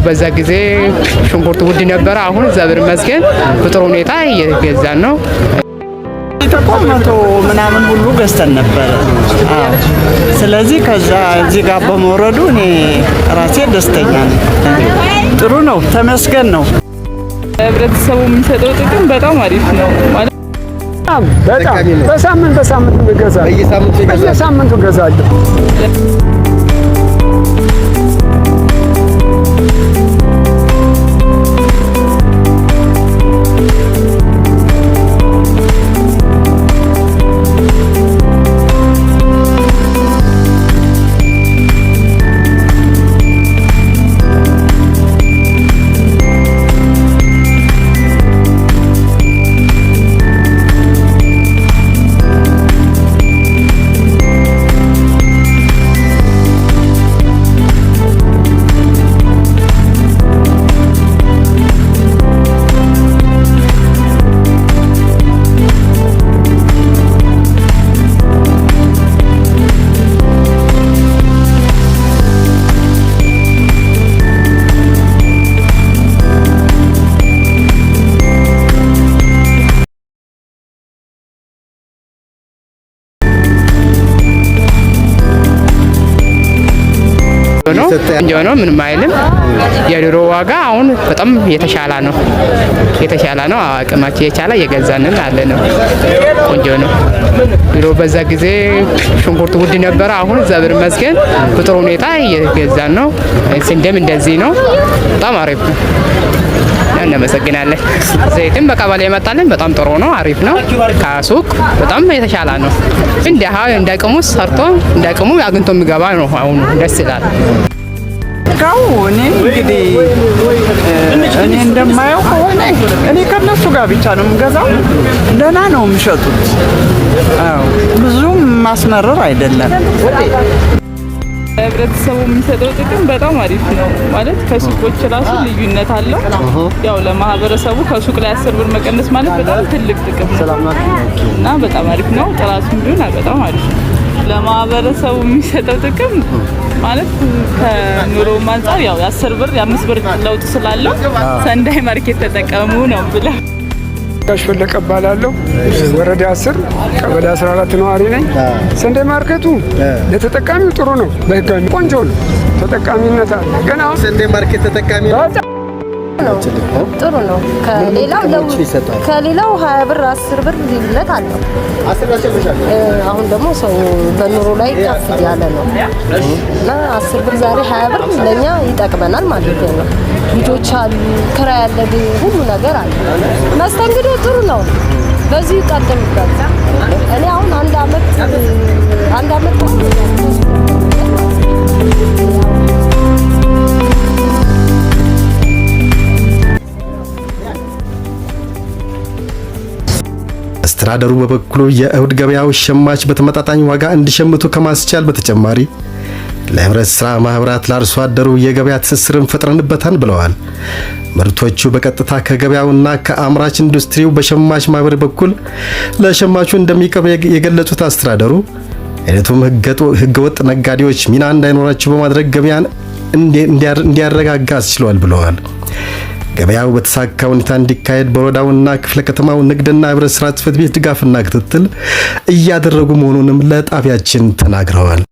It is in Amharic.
በዛ ጊዜ ሽንኩርት ውድ ነበር። አሁን እግዚአብሔር ይመስገን በጥሩ ሁኔታ እየገዛን ነው። ተቆመቶ ምናምን ሁሉ ገዝተን ነበር። ስለዚህ ከዛ እዚህ ጋር በመውረዱ እኔ ራሴ ደስተኛ ነኝ። ጥሩ ነው፣ ተመስገን ነው። ህብረተሰቡ የሚሰጠው ጥቅም በጣም አሪፍ ነው ማለት በጣም በሳምንቱ እገዛለሁ። በየሳምንቱ እገዛለሁ። ቆንጆ ነው፣ ምንም አይልም። የዶሮ ዋጋ አሁን በጣም የተሻለ ነው። አቅማችን የቻለ የገዛንን አለ ነው። ቆንጆ ነው። ድሮ በዛ ጊዜ ሽንኩርት ውድ ነበር። አሁን እግዚአብሔር ይመስገን በጥሩ ሁኔታ እየገዛን ነው። ስንዴም እንደዚህ ነው። በጣም አሪፍ ነው። እናመሰግናለን። ዘይትም በቀበሌ የመጣልን በጣም ጥሩ ነው፣ አሪፍ ነው። ከሱቅ በጣም የተሻለ ነው። እንዳቅሙ ሰርቶ እንዳቅሙ አግኝቶ የሚገባ ነው። አሁን ደስ ይላል። እኔ እንግዲህ እኔ እንደማየው ከሆነ እኔ ከነሱ ጋር ብቻ ነው የምገዛው። ደህና ነው የሚሸጡት። ብዙም ማስመረር አይደለም። ህብረተሰቡ የሚሰጠው ጥቅም በጣም አሪፍ ነው ማለት ከሱቆች ራሱ ልዩነት አለው። ያው ለማህበረሰቡ ከሱቅ ላይ 10 ብር መቀነስ ማለት በጣም ትልቅ ጥቅም ነው እና በጣም አሪፍ ነው። ጥራቱም ቢሆን በጣም አሪፍ ነው። ለማህበረሰቡ የሚሰጠው ጥቅም ማለት ከኑሮ አንፃር ያው የ10 ብር የ5 ብር ለውጥ ስላለው ሰንዳይ ማርኬት ተጠቀሙ ነው ብለው ጋሽ ፈለቀ እባላለሁ። ወረዳ 10 ቀበሌ 14 ነዋሪ ነኝ። ሰንዳይ ማርኬቱ ለተጠቃሚው ጥሩ ነው፣ በህጋዊ ቆንጆ ነው። ተጠቃሚነት አለ። ገና ሰንዳይ ማርኬት ተጠቃሚ ነው፣ ጥሩ ነው። ከሌላው 20 ብር 10 ብር ልዩነት አለው። አሁን ደግሞ ሰው በኑሮ ላይ ከፍ ያለ ነው እና 10 ብር ዛሬ 20 ብር ለኛ ይጠቅመናል ማለት ነው። ልጆች አሉ፣ ክራይ ያለ፣ ሁሉ ነገር አለ። መስተንግዶ ጥሩ ነው። በዚህ ይቀጥልበት። እኔ አሁን አንድ አመት አስተዳደሩ በበኩሉ የእሁድ ገበያው ሸማች በተመጣጣኝ ዋጋ እንዲሸምቱ ከማስቻል በተጨማሪ ለህብረት ስራ ማህበራት ለአርሶ አደሩ የገበያ ትስስርን ፈጥረንበታል ብለዋል። ምርቶቹ በቀጥታ ከገበያውና ከአምራች ኢንዱስትሪው በሸማች ማህበር በኩል ለሸማቹ እንደሚቀርብ የገለጹት አስተዳደሩ ሂደቱም ህገወጥ ነጋዴዎች ሚና እንዳይኖራቸው በማድረግ ገበያን እንዲያረጋጋ አስችሏል ብለዋል። ገበያው በተሳካ ሁኔታ እንዲካሄድ በወረዳውና ክፍለ ከተማው ንግድና ህብረት ስራ ጽሕፈት ቤት ድጋፍና ክትትል እያደረጉ መሆኑንም ለጣቢያችን ተናግረዋል።